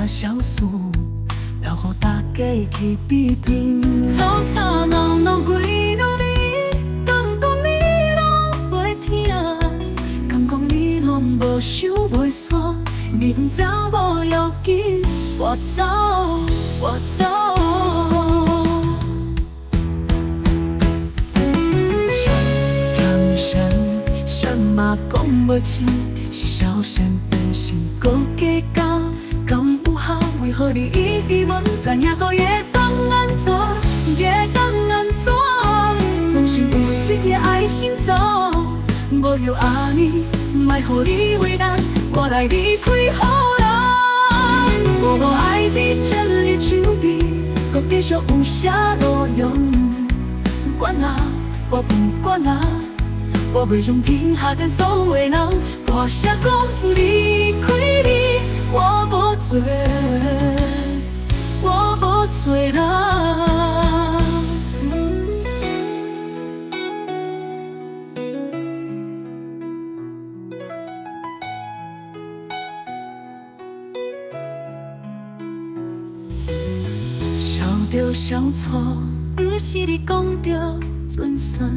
定相思，留予大家去比拼。吵吵闹闹几努力，敢讲你拢袂听？敢讲你拢无想袂煞？你不走无要紧，我走，我走。什么讲不清，是小声变心，搁计较，敢有效？为何你一直无知影，搁会当安怎？会当安怎？总是有一个爱心走，无就安尼，莫予你为难，我来离开予人。我无爱你真哩手边，搁继续有啥路用？管啊，我不管啊。我袂用天下间所有的人，大声讲离开你，我无做，我无做人。笑着相错，不是你讲着准算。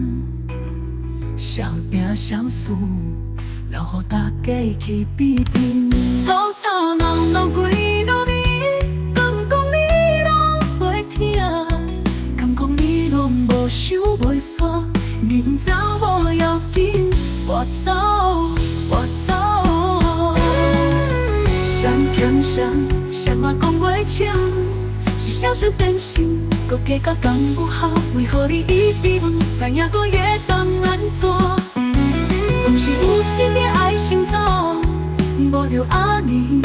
笑定相思，留予大家去比拼。吵吵闹闹几努力，敢讲你拢袂听？敢讲你拢无想袂煞？你不走无要紧，我走，我走。谁欠谁，谁嘛讲袂清？是小声变心，搁计较敢有效？为何你一直问，知影搁会当安怎？总是有一个爱心走，无就安尼，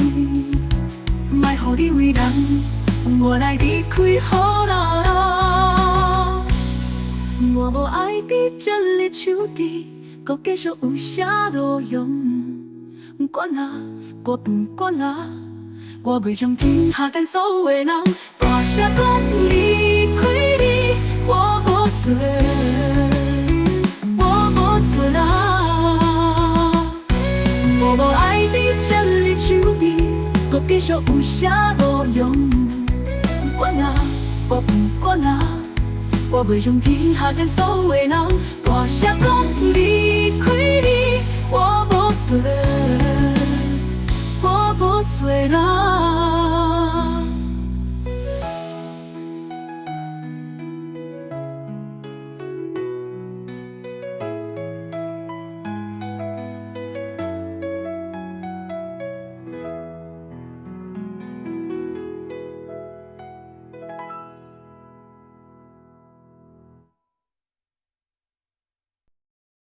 莫予你为难，我来离开予人。我无爱你真哩手机，搁继续有啥路用？管啊，我不管啊。我袂向天下间所有的人，大声讲离开你，我无做，我无做人。我无爱你真哩手边，搁继续有啥路用？管啊，我不管啊。我袂向天下间所有的人，大声讲离开你，我无做。